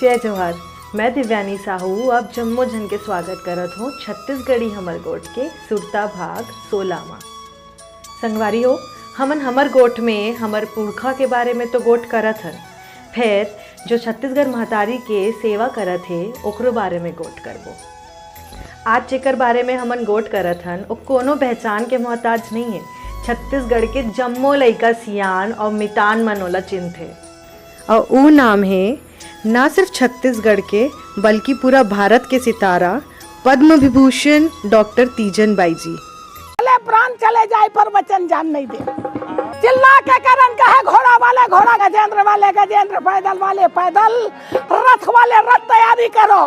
जय जोहार। मैं दिव्यानी साहू अब जम्मो जन के स्वागत करत हूँ छत्तीसगढ़ी हमर गोठ के सुरता भाग 16 में। संगवारी हो, हमर गोठ में हमर पुरखा के बारे में तो गोठ करत हन, फिर जो छत्तीसगढ़ महतारी के सेवा करत है ओकरो बारे में गोठ करबो। आज जेकर बारे में हमन गोठ करत हन ओ कोनो पहचान के मोहताज नहीं है। छत्तीसगढ़ के जम्मो लइका सियान और मितान मनोला चिन्हत है और ऊ नाम है ना सिर्फ छत्तीसगढ़ के बल्कि पूरा भारत के सितारा पद्म विभूषण डॉक्टर तीजन बाई जी। चले प्राण चले जाए पर वचन जान नहीं दे। चिल्ला के कारण कहे घोड़ा वाले घोड़ा, गजेंद्र वाले गजेंद्र, पैदल वाले पैदल, रथ वाले रथ तैयारी करो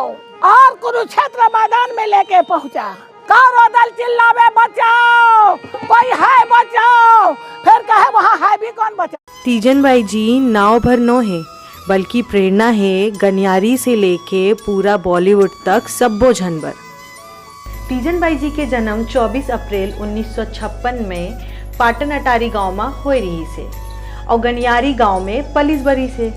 और कुरुक्षेत्र मैदान में लेके पहुंचा। कौरव दल चिल्लावे बचाओ, कोई है बचाओ, फिर कहे वहाँ है भी कौन बचाओ। तीजन बाई जी नाव भर नो है बल्कि प्रेरणा है गनियारी से लेके पूरा बॉलीवुड तक सब्बो झनबर। तीजन बाई जी के जन्म 24 अप्रैल 1956 में पाटन अटारी गांव में होए रही से और गनियारी गांव में पलिस बरी से।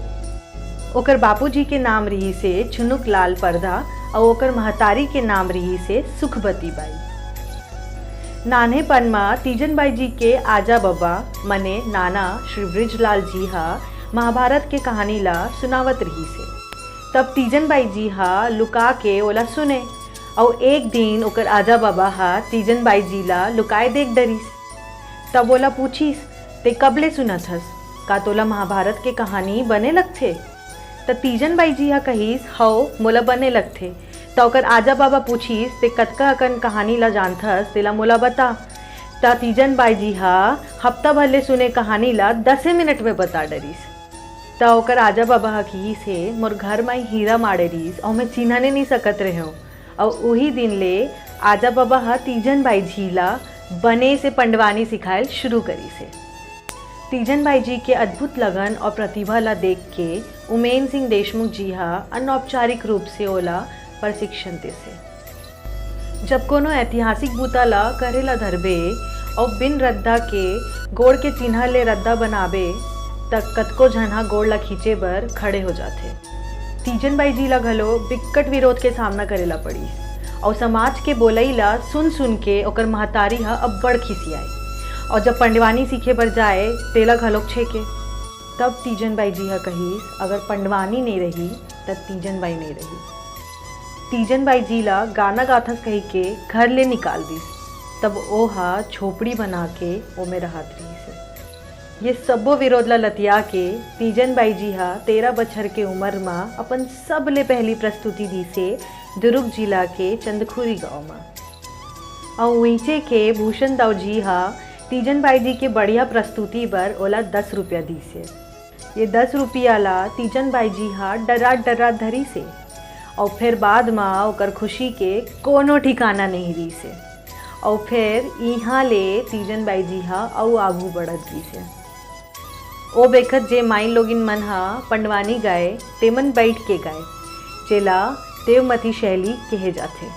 ओकर बापूजी के नाम रही से झुनुक लाल परधा और ओकर महतारी के नाम रही से सुखबती बाई। नान्हेपन में तीजन बाई जी के आजा बाबा मने नाना श्री बृजलाल जी हा महाभारत के कहानी ला सुनावत रही से। तब तीजन बाई जी हा लुका के ओला सुने और एक दिन ओकर आजा बाबा हा तीजन बाई जी ला लुकाए देख डरीस। तब ओला पूछीस ते कबले सुनत हस, का तोला महाभारत के कहानी बने लगथे? त तीजन बाई जी हा कहीस हौ मोला बने लगथे। त ओकर आजा बाबा पूछीस ते कतका अकन कहानी ला जानथस तेला मोला बता। त तीजन बाई जी हा हफ्ता भर ले सुने कहानी ला 10 मिनट में बता डरीस। त ओकर आजा बाबा हा की से मोर घर में हीरा माड़े रहीस और मैं चिन्हने नहीं सकत रहे हो। और वही दिन ले आजा बाबा हा तीजन बाई जी ला बने से पंडवानी सिखाएल शुरू करी से। तीजन बाई जी के अद्भुत लगन और प्रतिभा ला देख के उमेन सिंह देशमुख जी हा अनौपचारिक रूप से ओला प्रशिक्षण दे से। जब कोनो ऐतिहासिक बूता ला करेला धरबे और बिन रद्दा के गोड़ के चिन्ह ले रद्दा बनाबे तक कतको झनहा गोड़ ला खींचे बर खड़े हो जाते। तीजन बाई जी ला घलो बिकट विरोध के सामना करेला पड़ी और समाज के बोलई ला सुन सुन के ओकर महतारी हा अब्बड़ खिसियाए और जब पंडवानी सीखे बर जाए तेला घलोक छेके। तब तीजन बाई जी हा कहीस अगर पंडवानी नहीं रही तब तीजन बाई नहीं रही। तीजन बाई जी ला गाना गाथस कही के घर ले निकाल दीस। तब ओ हा झोपड़ी बना के ओ में रहत रही से। ये सब्बो विरोध ला लतिया के तीजन बाई जी हा 13 बछर के उम्र में अपन सब ले पहली प्रस्तुति दी से दुर्ग जिला के चंदखुरी गांव में। और ऊंचे के भूषण दाऊ जी हा तीजन बाई जी के बढ़िया प्रस्तुति बर ओला 10 रुपया दी से। ये 10 रुपया ला तीजन बाई जी हा डरा धरी से और फिर बाद में ओकर खुशी के कोनो ठिकाना नहीं दी से। और फिर यहाँ ले तीजन बाई जी हा और आगू बढ़त दी से। ओ बेखत जे माइन लोगिन मन हा पंडवानी गाए तेमन बैठ के गाए जेला देवमती शैली कहे जाथे।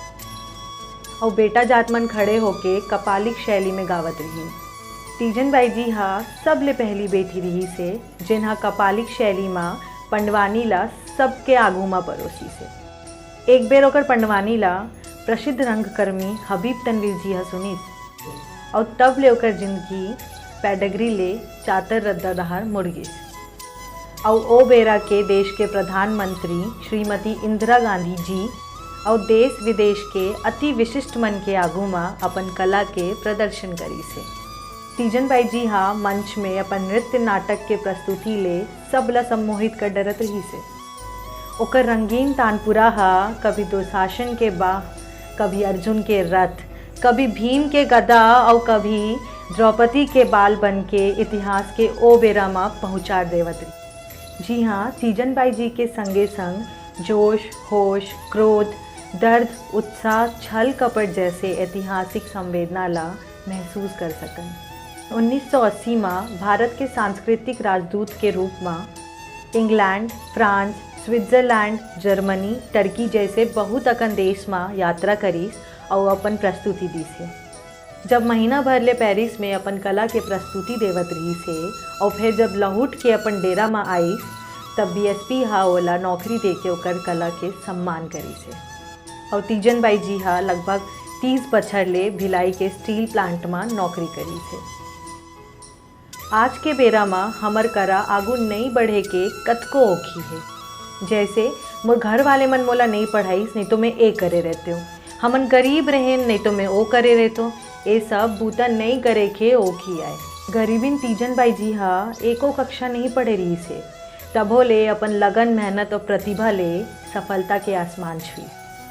और बेटा जात मन खड़े होके कपालिक शैली में गावत रही। तीजन बाई जी हा सब ले पहली बेटी रही से जिन्हा कपालिक शैली में पंडवानी ला सबके आगू में परोसी से। एक बेर ओकर पंडवानी ला प्रसिद्ध रंगकर्मी हबीब तनवीर जी हा सुनीस और तब ले ओकर जिंदगी पैडगरी ले चातर रद्दा दहार मुड़ गिस। और ओ बेरा के देश के प्रधानमंत्री श्रीमती इंदिरा गांधी जी और देश विदेश के अति विशिष्ट मन के आगू में अपन कला के प्रदर्शन करी से। तीजन बाई जी हा मंच में अपन नृत्य नाटक के प्रस्तुति ले सब ला सम्मोहित कर डरत रही से। ओकर रंगीन तानपुरा हा कभी दुशासन के बाह, कभी अर्जुन के रथ, कभी भीम के गदा और कभी द्रौपदी के बाल बन के इतिहास के ओ बेरा में पहुँचा देवत रही। जी हाँ, तीजन बाई जी के संगे संग जोश, होश, क्रोध, दर्द, उत्साह, छल कपट जैसे ऐतिहासिक संवेदना ला महसूस कर सकन। 1980 में भारत के सांस्कृतिक राजदूत के रूप में England, France, Switzerland, Germany, Turkey जैसे बहुत अकन देश में यात्रा करीस और अपन प्रस्तुति दी से। जब महीना भर ले पेरिस में अपन कला के प्रस्तुति देवत रही से और फिर जब लहुट के अपन डेरा में आई तब बीएसपी हा ओला नौकरी देके ओकर कला के सम्मान करी से। और तीजन बाई जी हा लगभग 30 बछर ले भिलाई के स्टील प्लांट में नौकरी करी से। आज के बेरा में हमर करा आगू नहीं बढ़े के कतको औखी है। जैसे मोर घर वाले मन मोला नहीं पढ़ाईस, नहीं तो मैं ए करे रहते हूँ। हमन गरीब रहे, नहीं तो मैं ओ करे रहते हूँ। ये सब बूता नहीं करे के औखी आए। गरीबिन तीजन बाई जी हा एको कक्षा नहीं पढ़े रही से, तभो ले अपन लगन मेहनत और प्रतिभा ले सफलता के आसमान छुई।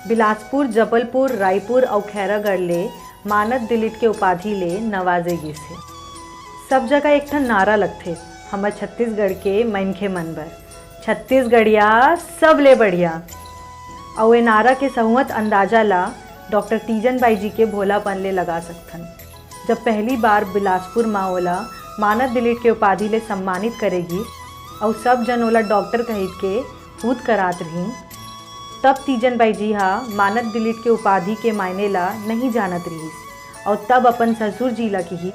बिलासपुर, जबलपुर, रायपुर और खैरागढ़ ले मानद दिलीट के उपाधि ले नवाजे गिस है। सब जगह एक ठन नारा लगथे हमर छत्तीसगढ़ के मनखे मन बर, छत्तीसगढ़िया सब ले बढ़िया। और ये नारा के सहुअत अंदाजा ला डॉक्टर तीजन बाई जी के भोलापन ले लगा सकथन। जब पहली बार बिलासपुर माँ ओला मानद दिलीट के उपाधि ले सम्मानित करेगी और सब जन ओला डॉक्टर कहित के पूत करात रही, तब तीजन बाई जी हा मानद दिलीट के उपाधि के मायने ला नहीं जानत रहीस। और तब अपन ससुर जी ला कही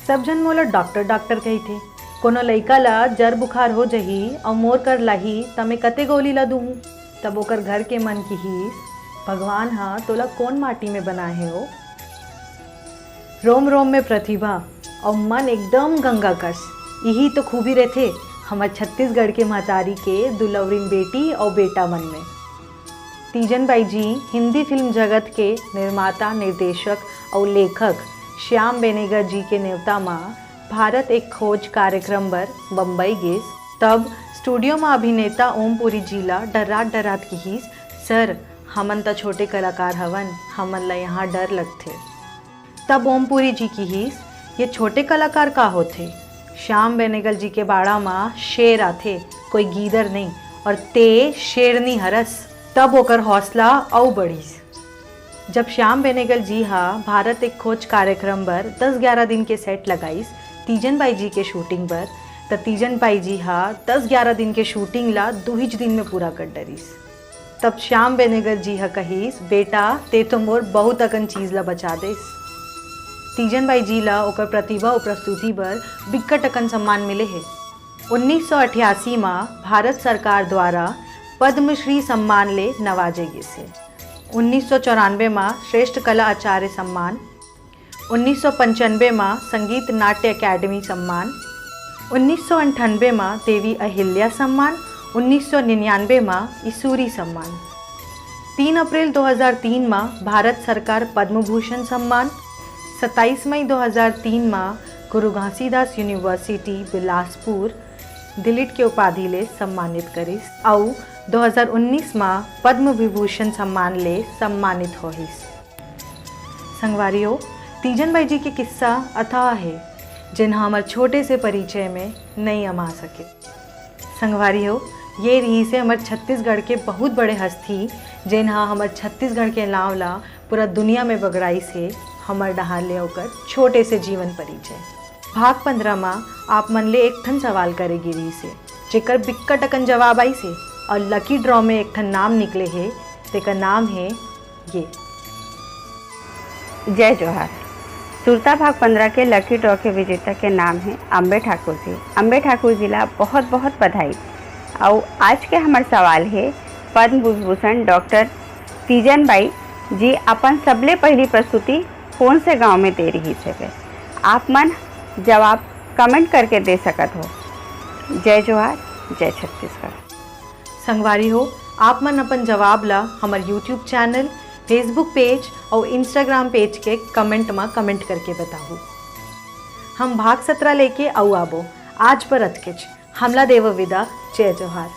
सब जन मोला डॉक्टर डॉक्टर कही थे। कोनो लइका ला जर बुखार हो जही और मोर कर लाही त मैं कते गोली ला दूँ। तब ओकर घर के मन कहिस भगवान हा तोला कौन माटी में बनाए है हो। रोम रोम में प्रतिभा और मन एकदम गंगा कस, यही तो खूबी रहते हमार छत्तीसगढ़ के महतारी के दुलवरिन बेटी और बेटा मन में। तीजन बाई जी हिंदी फिल्म जगत के निर्माता, निर्देशक और लेखक श्याम बेनेगल जी के नेवता माँ भारत एक खोज कार्यक्रम बर बम्बई गिस। तब स्टूडियो में अभिनेता ओमपुरी जी ला डरात डरात कहिस, सर हमन तो छोटे कलाकार हवन, हमन ला यहाँ डर लगथे। तब ओमपुरी जी कहिस ये छोटे कलाकार का होथे, श्याम बेनेगल जी के बाड़ा में शेर आथे, कोई गीदर नहीं, और ते शेरनी हरस। तब ओकर हौसला औ बढ़िस। जब श्याम बेनेगल जी हा भारत एक खोज कार्यक्रम बर 10-11 दिन के सेट लगाईस तीजन बाई जी के शूटिंग बर, त तीजन बाई जी हा 10-11 दिन के शूटिंग ला 2 दिन में पूरा कर डरिस। तब श्याम बेनेगल जी हा कहिस बेटा ते तो मोर बहुत अकन चीज़ ला बचा देस। तीजन बाई जी ला ओकर प्रतिभा और प्रस्तुति बर बिकट अकन सम्मान मिले है। 1988 में भारत सरकार द्वारा पद्मश्री सम्मान ले नवाजे गिसे। 1994 में श्रेष्ठ कला आचार्य सम्मान, 1995 में संगीत नाट्य अकादमी सम्मान, 1998 में देवी अहिल्या सम्मान, 1999 में ईसूरी सम्मान। 3 अप्रैल 2003 में भारत सरकार पद्म भूषण सम्मान, 27 मई 2003 में गुरु घासीदास यूनिवर्सिटी बिलासपुर दिलीट के उपाधि ले सम्मानित करिस और 2019 में पद्म विभूषण सम्मान ले सम्मानित होहिस। संगवारियों, तीजन बाई जी के किस्सा अथाह है जिन्हा हमार छोटे से परिचय में नहीं अमा सके। संगवारियों, ये रही से हमार छत्तीसगढ़ के बहुत बड़े हस्ती जिन्हा हमार छत्तीसगढ़ के नाव ला पूरा दुनिया में बगड़ाई से हमार डहार ले होकर छोटे से जीवन परिचय। भाग 15 में आप मन ले एक ठन सवाल करेगी रही से जेकर बिक्कट अकन जवाब आई से और लकी ड्रॉ में एक ठन नाम निकले है, तेका नाम है ये। जय जोहार। सुरता भाग 15 के लकी ड्रॉ के विजेता के नाम है अम्बे ठाकुर जी। अम्बे ठाकुर जी ला बहुत बहुत बधाई। और आज के हमार सवाल है पद्म विभूषण डॉक्टर तीजन बाई जी अपन सबले पहली प्रस्तुति कौन से गांव में दे रही थे। आप मन जवाब कमेंट करके दे सकत हो। जय जोहार, जय छत्तीसगढ़। संगवारी हो, आप मन अपन जवाब ला हमार यूट्यूब चैनल, फेसबुक पेज और इंस्टाग्राम पेज के कमेंट में कमेंट करके बताओ। हम भाग 17 लेके आऊ आबो। आज पर अतकिच हमला देव विदा। जय जोहार।